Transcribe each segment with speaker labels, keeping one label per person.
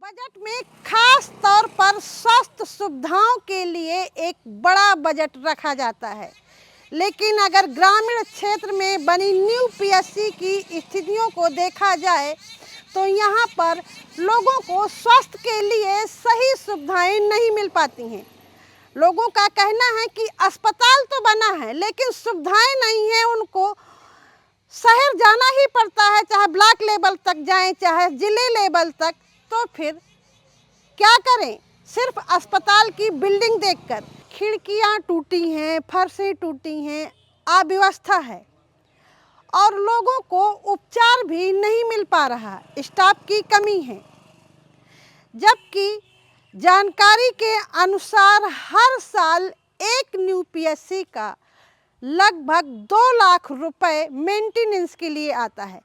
Speaker 1: Budget में खास तौर पर स्वास्थ्य सुविधाओं के लिए एक बड़ा बजट रखा जाता है, लेकिन अगर ग्रामीण क्षेत्र में बनी न्यू पीएससी की स्थितियों को देखा जाए तो यहाँ पर लोगों को स्वास्थ्य के लिए सही सुविधाएं नहीं मिल पाती हैं। लोगों का कहना है कि अस्पताल तो बना है लेकिन सुविधाएं नहीं हैं, उनको शहर जाना ही पड़ता है, चाहे ब्लॉक लेवल तक जाएं चाहे जिले लेवल तक। तो फिर क्या करें? सिर्फ अस्पताल की बिल्डिंग देखकर खिड़कियां टूटी हैं, फर्शें टूटी हैं, अव्यवस्था है और लोगों को उपचार भी नहीं मिल पा रहा, स्टाफ की कमी है। जबकि जानकारी के अनुसार हर साल एक न्यू पीएससी का लगभग 2 लाख रुपए मेंटेनेंस के लिए आता है।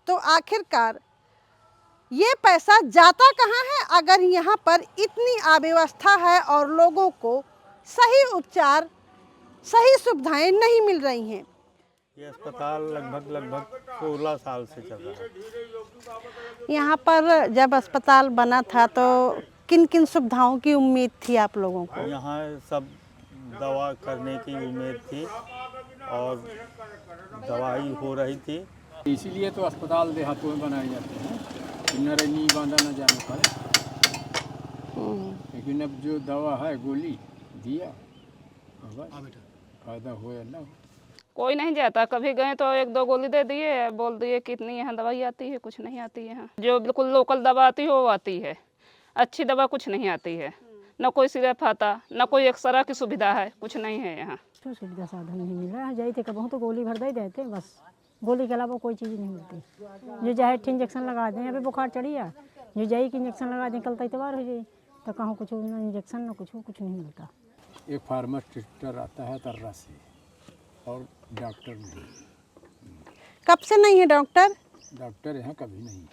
Speaker 1: तो आखिरकार ये पैसा जाता कहाँ है अगर यहाँ पर इतनी अव्यवस्था है और लोगों को सही उपचार, सही सुविधाएं नहीं मिल रही हैं?
Speaker 2: ये अस्पताल लगभग 16 साल से चल रहा है।
Speaker 1: यहाँ पर जब अस्पताल बना था तो किन किन सुविधाओं की उम्मीद थी आप लोगों को?
Speaker 2: यहाँ सब दवा करने की उम्मीद थी और दवाई हो रही थी,
Speaker 3: इसीलिए तो अस्पताल देहातों में बनाए जाते हैं कि नरैनी बांधा न जाने पाए। लेकिन अब जो दवा है गोली दिया, फायदा हो या ना हो।
Speaker 4: कोई नहीं जाता, कभी गए तो 1-2 गोली दे दिए, बोल दिए कितनी यहाँ दवाई आती है, कुछ नहीं आती है। यहाँ जो बिल्कुल लोकल दवा आती है वो आती है, अच्छी दवा कुछ नहीं आती है। न कोई सिरप आता, न कोई एक्सरा की सुविधा है, कुछ नहीं है यहाँ।
Speaker 5: तो सुविधा साधन नहीं मिल रहा है। जाए थे कब तो गोली भर दे देते, बस गोली के अलावा कोई चीज़ नहीं मिलती। जो जाए इंजेक्शन लगा दें, अभी बुखार चढ़ी है, जो जाए कि इंजेक्शन लगा दें, कल इतवार हो जाए तो कहाँ कुछ ना इंजेक्शन ना कुछ नहीं मिलता।
Speaker 3: एक फार्मासिस्ट आता है तर्रा से और डॉक्टर नहीं।
Speaker 1: कब से नहीं है डॉक्टर?
Speaker 3: डॉक्टर यहाँ कभी नहीं,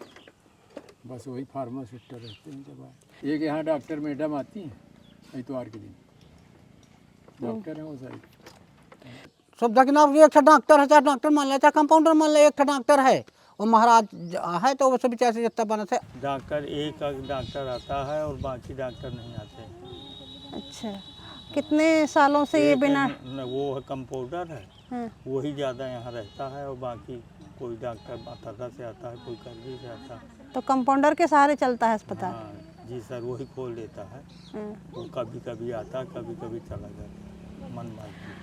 Speaker 3: बस वही फार्मासिस्ट रहते हैं। जब आए एक यहाँ डॉक्टर मैडम आती हैं इतवार के दिन, डॉक्टर हैं वो सारी।
Speaker 6: सुविधा के नाम एक डॉक्टर है, चाहे डॉक्टर मान ले चाहे कंपाउंडर मान ले, एक डॉक्टर है वो महाराज है तो वो सभी चाहे जितना बना थे
Speaker 2: डॉक्टर एक डॉक्टर आता है और बाकी डॉक्टर नहीं आते।
Speaker 1: अच्छा, कितने सालों से ये बिना?
Speaker 2: वो है कंपाउंडर है,
Speaker 1: हाँ।
Speaker 2: वही ज़्यादा यहाँ रहता है और बाकी कोई डॉक्टर तर्रा से आता है, कोई करगी से आता है।
Speaker 1: तो कंपाउंडर के सहारे चलता है अस्पताल?
Speaker 2: हाँ जी सर, वही खोल देता है। वो कभी कभी आता, कभी कभी चला जाता, मन मारती।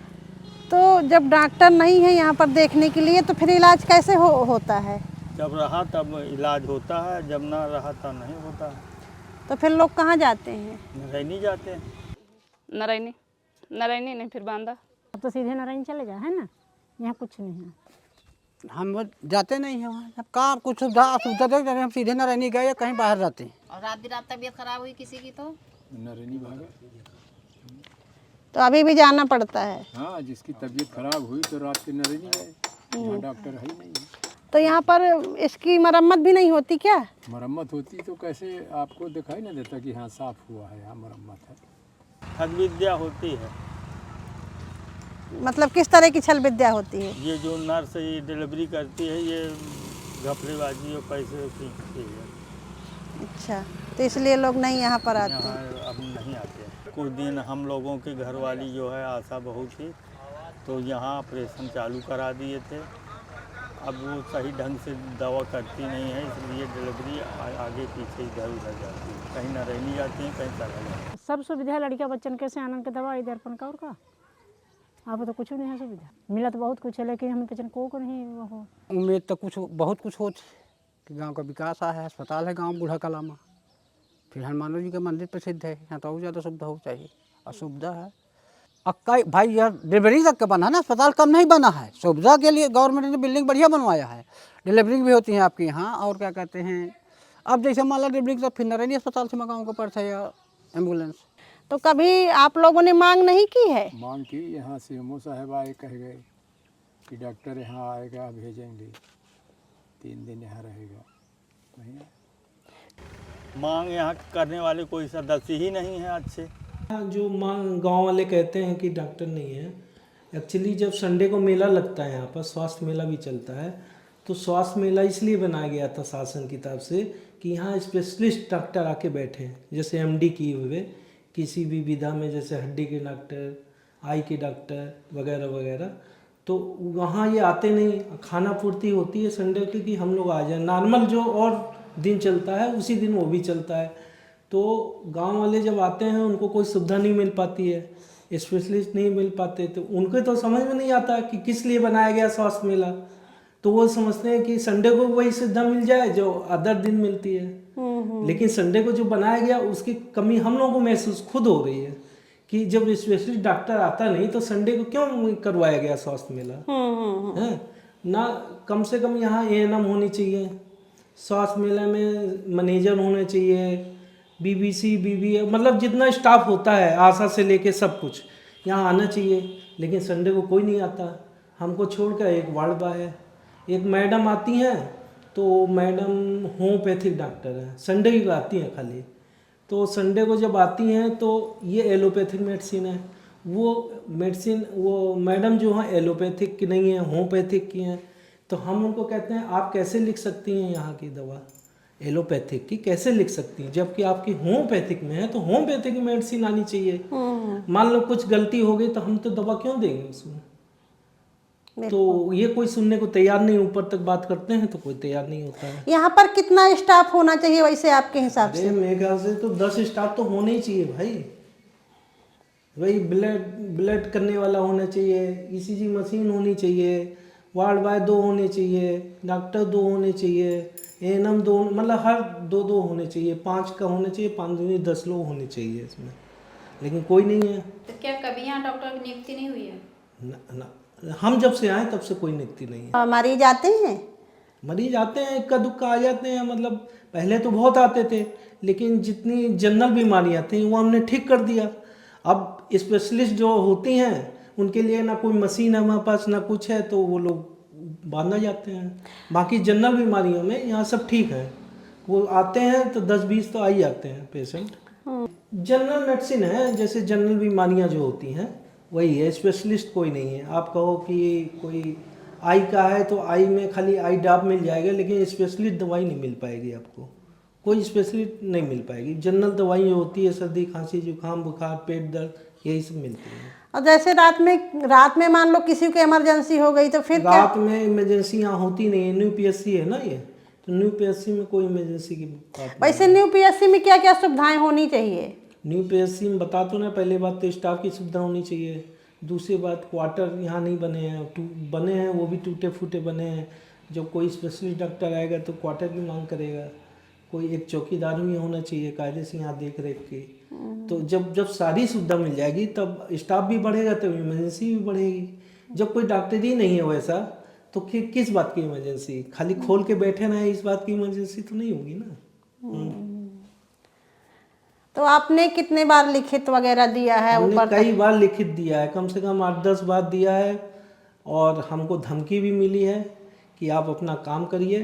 Speaker 1: तो जब डॉक्टर नहीं है यहाँ पर देखने के लिए तो फिर इलाज कैसे होता है?
Speaker 2: जब रहा तब इलाज होता है, जब ना रहा तब नहीं होता है।
Speaker 1: तो फिर लोग कहाँ जाते हैं?
Speaker 2: नरैनी जाते हैं।
Speaker 4: नरैनी नहीं, फिर बांधा।
Speaker 5: अब तो सीधे नारायण चले जाए, है ना, यहाँ कुछ नहीं है।
Speaker 6: हम जाते नहीं हैं वहाँ। अब कहाँ कुछ सुविधा असुविधा देख रहे हम सीधे नारायणी गए या कहीं बाहर जाते हैं।
Speaker 7: और रात बिरात तबीयत खराब हुई किसी की तो
Speaker 3: नरैनी भागा।
Speaker 1: तो अभी भी जाना पड़ता है?
Speaker 3: हाँ, जिसकी तबीयत खराब हुई तो रात के नरैनी गए, यहाँ डॉक्टर है ही नहीं।
Speaker 1: तो यहाँ पर इसकी मरम्मत भी नहीं होती क्या?
Speaker 3: मरम्मत होती तो कैसे आपको दिखाई ना देता कि हाँ साफ हुआ है, यहाँ मरम्मत है।
Speaker 2: छल विद्या होती है।
Speaker 1: मतलब किस तरह की छल विद्या होती है?
Speaker 2: ये जो नर्स ये डिलीवरी करती है, ये घपलेबाजी और पैसे खींचती है।
Speaker 1: अच्छा, तो इसलिए लोग नहीं यहाँ पर आते हैं।
Speaker 2: यहाँ अब नहीं आते। कुछ दिन हम लोगों की घरवाली जो है आशा बहू थी, तो यहाँ ऑपरेशन चालू करा दिए थे। अब वो सही ढंग से दवा करती नहीं है, इसलिए डिलीवरी आगे पीछे इधर उधर जाती है, कहीं नरैनी जाती है, कहीं चला जाती है।
Speaker 5: सब सुविधा लड़कियाँ बच्चन के से आनंद के दवाई दर्पण का और का आप तो कुछ नहीं है सुविधा। मिला तो बहुत कुछ है लेकिन हमें बच्चन को नहीं वो हो।
Speaker 6: उम्मीद तो कुछ बहुत कुछ हो कि गांव का विकास है, अस्पताल है गांव बूढ़ा कलामा, फिर हनुमान जी का मंदिर प्रसिद्ध है, यहाँ तो और ज़्यादा सुविधा हो चाहिए। असुविधा है अक्का भाई, यह डिलीवरी तक का बना है ना, अस्पताल कम नहीं बना है। सुविधा के लिए गवर्नमेंट ने बिल्डिंग बढ़िया बनवाया है, डिलीवरी भी होती है आपके यहाँ। और क्या कहते हैं, अब जैसे मान लो डिलीवरी तो फिर नरैनी अस्पताल से मंगाऊँ का पड़ता है या एम्बुलेंस।
Speaker 1: तो कभी आप लोगों ने मांग नहीं की है?
Speaker 3: मांग की, यहाँ से सीएमओ साहब आए, कह गए कि डॉक्टर यहाँ आएगा, भेजेंगे, 3 दिन यहाँ रहेगा। नहीं
Speaker 2: मांग यहाँ करने वाले कोई सदस्य ही नहीं है अच्छे।
Speaker 8: जो मांग गांव वाले कहते हैं कि डॉक्टर नहीं है, एक्चुअली जब संडे को मेला लगता है यहाँ पर, स्वास्थ्य मेला भी चलता है, तो स्वास्थ्य मेला इसलिए बनाया गया था शासन की तरफ से कि यहाँ स्पेशलिस्ट डॉक्टर आके बैठे हैं, जैसे एमडी किए हुए किसी भी विधा में, जैसे हड्डी के डॉक्टर, आई के डॉक्टर वगैरह वगैरह। तो वहाँ ये आते नहीं, खाना पूर्ति होती है संडे की कि हम लोग आ जाएं, नॉर्मल जो और दिन चलता है उसी दिन वो भी चलता है। तो गांव वाले जब आते हैं उनको कोई सुविधा नहीं मिल पाती है, स्पेशलिस्ट नहीं मिल पाते, तो उनके तो समझ में नहीं आता कि किस लिए बनाया गया स्वास्थ्य मेला। तो वो समझते हैं कि संडे को वही सुविधा मिल जाए जो अदर दिन मिलती है, लेकिन संडे को जो बनाया गया उसकी कमी हम लोगों को महसूस खुद हो रही है कि जब स्पेशलिस्ट डॉक्टर आता नहीं तो संडे को क्यों करवाया गया स्वास्थ्य मेला है ना। कम से कम यहाँ एएनएम होनी चाहिए, स्वास्थ्य मेला में मैनेजर होने चाहिए, बीबीसी बीबी मतलब जितना स्टाफ होता है आशा से लेके सब कुछ यहाँ आना चाहिए, लेकिन संडे को कोई नहीं आता। हमको छोड़कर एक वार्ड बॉय है, एक मैडम आती हैं, तो मैडम होम्योपैथिक डॉक्टर है, संडे ही आती हैं खाली। तो संडे को जब आती हैं तो ये एलोपैथिक मेडिसिन है, वो मेडिसिन वो मैडम जो हैं एलोपैथिक की नहीं है, होम्योपैथिक की हैं। तो हम उनको कहते हैं आप कैसे लिख सकती हैं यहाँ की दवा एलोपैथिक की, कैसे लिख सकती हैं, जबकि आपकी होम्योपैथिक में है तो होम्योपैथिक की मेडिसिन आनी चाहिए। मान लो कुछ गलती हो गई तो हम तो दवा क्यों देंगे उसमें। तो ये कोई सुनने को तैयार नहीं, ऊपर तक बात करते हैं तो कोई तैयार नहीं होता है।
Speaker 1: यहाँ पर कितना स्टाफ होना चाहिए वैसे आपके हिसाब से?
Speaker 8: मेरे ख्याल से तो 10 स्टाफ तो होने ही चाहिए भाई। वही ब्लड करने वाला होना चाहिए, ईसीजी मशीन होनी चाहिए, वार्ड बॉय 2 होने चाहिए, डॉक्टर 2 होने चाहिए, एएनएम 2, मतलब हर 2 होने चाहिए, 5 का होने चाहिए, 5 दूनी 10 लोग होने चाहिए इसमें, लेकिन कोई नहीं है।
Speaker 7: तो क्या कभी यहाँ डॉक्टर की नियुक्ति नहीं हुई है?
Speaker 8: ना, हम जब से आए तब से कोई नियुक्ति नहीं है।
Speaker 1: मरीज आते हैं?
Speaker 8: मरीज आते हैं, इक्का दुक्का आ जाते हैं, मतलब पहले तो बहुत आते थे, लेकिन जितनी जनरल बीमारियां थी वो हमने ठीक कर दिया। अब स्पेशलिस्ट जो होती हैं उनके लिए ना कोई मशीन है हमारे पास ना कुछ है, तो वो लोग बांधा जाते हैं। बाकी जनरल बीमारियों में यहाँ सब ठीक है, वो आते हैं तो 10-20 तो आ ही जाते हैं पेशेंट। जनरल मेडिसिन है, जैसे जनरल बीमारियां जो होती हैं वही है, स्पेशलिस्ट कोई नहीं है। आप कहो कि कोई आई का है तो आई में खाली आई ड्रॉप मिल जाएगा, लेकिन स्पेशलिस्ट दवाई नहीं मिल पाएगी आपको, कोई स्पेशलिस्ट नहीं मिल पाएगी। जनरल दवाई जो होती है सर्दी खांसी जुकाम बुखार पेट दर्द यही सब मिलती है।
Speaker 1: और जैसे रात में मान लो किसी को इमरजेंसी हो गई तो फिर क्या?
Speaker 8: रात में इमरजेंसी यहाँ होती नहीं है, न्यू पीएससी है ना ये, तो न्यू पीएससी में कोई इमरजेंसी की बात नहीं।
Speaker 1: वैसे न्यू पीएससी में क्या क्या सुविधाएं होनी चाहिए?
Speaker 8: न्यू पीएससी में बता तो ना, पहले बात तो स्टाफ की सुविधा होनी चाहिए, दूसरी बात क्वार्टर यहाँ नहीं बने हैं, बने हैं वो भी टूटे फूटे बने हैं। जब कोई स्पेशलिस्ट डॉक्टर आएगा तो क्वार्टर की मांग करेगा, कोई एक चौकीदार भी होना चाहिए कायदे से यहाँ देख रेख की। तो जब सारी सुविधा मिल जाएगी तब स्टाफ भी बढ़ेगा, तब इमरजेंसी भी बढ़ेगी। जब कोई डॉक्टर ही नहीं है वैसा तो किस बात की इमरजेंसी, खाली खोल के बैठे ना इस बात की इमरजेंसी तो नहीं होगी ना।
Speaker 1: तो आपने कितने बार लिखित वगैरह दिया है?
Speaker 8: हमने कई बार लिखित दिया है, कम से कम 8-10 बार दिया है, और हमको धमकी भी मिली है कि आप अपना काम करिए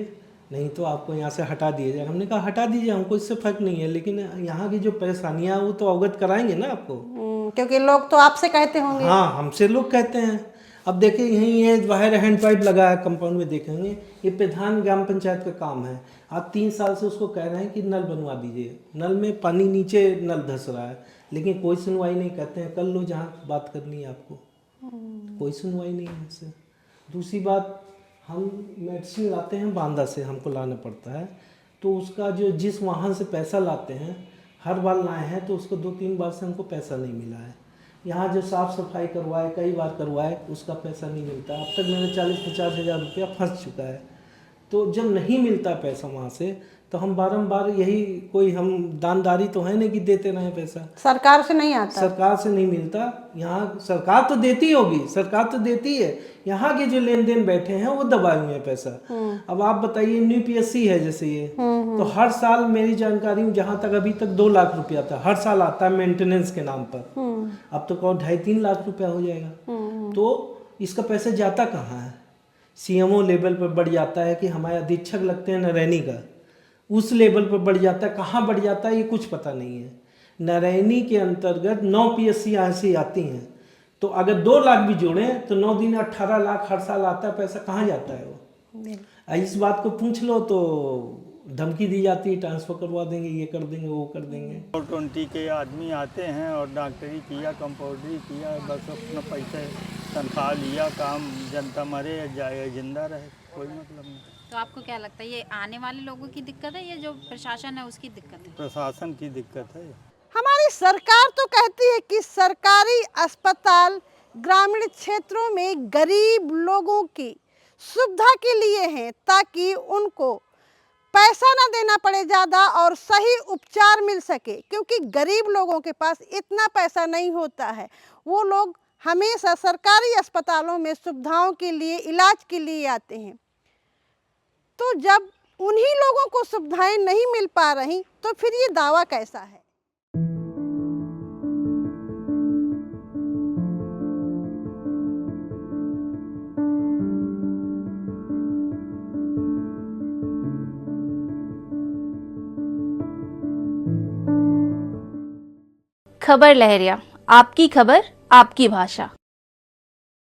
Speaker 8: नहीं तो आपको यहाँ से हटा दिया जाएगा। हमने कहा हटा दीजिए, हमको इससे फर्क नहीं है, लेकिन यहाँ की जो परेशानियाँ वो तो अवगत कराएंगे ना आपको।
Speaker 1: क्योंकि लोग तो आपसे कहते होंगे।
Speaker 8: हाँ, हमसे लोग कहते हैं। अब देखिए यहीं ये बाहर हैंड पाइप लगा है कंपाउंड में, देखेंगे ये प्रधान ग्राम पंचायत का काम है। आप 3 साल से उसको कह रहे हैं कि नल बनवा दीजिए, नल में पानी नीचे नल धंस रहा है, लेकिन कोई सुनवाई नहीं। कहते हैं कर लो जहाँ बात करनी है आपको, कोई सुनवाई नहीं है इससे। दूसरी बात, हम मेडिसिन लाते हैं बांदा से, हमको लाना पड़ता है, तो उसका जो जिस वाहन से पैसा लाते हैं हर बार लाए हैं तो उसको 2-3 बार से हमको पैसा नहीं मिला है। यहाँ जो साफ़ सफाई करवाए कई बार करवाए उसका पैसा नहीं मिलता। अब तक मेरे 40-50 हज़ार रुपया फंस चुका है। तो जब नहीं मिलता पैसा वहाँ से तो हम बारंबार यही, कोई हम दानदारी तो है नहीं कि देते रहे पैसा,
Speaker 1: सरकार से नहीं आता?
Speaker 8: सरकार से नहीं मिलता। यहाँ सरकार तो देती होगी, सरकार तो देती है, यहाँ के जो लेन देन बैठे हैं वो दबाए हुए हैं पैसा। अब आप बताइए न्यू पीएससी है जैसे ये, तो हर साल मेरी जानकारी में जहाँ तक अभी तक 2 लाख रुपया था, हर साल आता है मेंटेनेंस के नाम पर। अब तो कहो 2.5-3 लाख रुपया हो जाएगा। तो इसका पैसा जाता कहाँ है? सीएमओ लेवल पर बढ़ जाता है कि हमारे अधीक्षक लगते हैं नरैनी का, उस लेवल पर बढ़ जाता है, कहाँ बढ़ जाता है ये कुछ पता नहीं है। नरैनी के अंतर्गत 9 पीएससी ऐसी आती हैं, तो अगर 2 लाख भी जोड़ें तो 9 दिन 18 लाख हर साल आता है। पैसा कहाँ जाता है वो? इस बात को पूछ लो तो धमकी दी जाती है ट्रांसफ़र करवा देंगे, ये कर देंगे, वो कर देंगे।
Speaker 2: 420 के आदमी आते हैं और डॉक्टरी किया, कंपाउंडरी किया, बस अपना पैसे तनख्वाह लिया, काम जनता मरे या जाए जिंदा रहे, कोई मतलब नहीं।
Speaker 7: तो आपको क्या लगता है ये आने वाले लोगों की दिक्कत है या जो प्रशासन है उसकी दिक्कत है?
Speaker 2: प्रशासन की दिक्कत है।
Speaker 1: हमारी सरकार तो कहती है कि सरकारी अस्पताल ग्रामीण क्षेत्रों में गरीब लोगों की सुविधा के लिए हैं, ताकि उनको पैसा ना देना पड़े ज़्यादा और सही उपचार मिल सके, क्योंकि गरीब लोगों के पास इतना पैसा नहीं होता है। वो लोग हमेशा सरकारी अस्पतालों में सुविधाओं के लिए, इलाज के लिए आते हैं। तो जब उन्हीं लोगों को सुविधाएं नहीं मिल पा रही तो फिर ये दावा कैसा है?
Speaker 9: खबर लहरिया, आपकी खबर आपकी भाषा।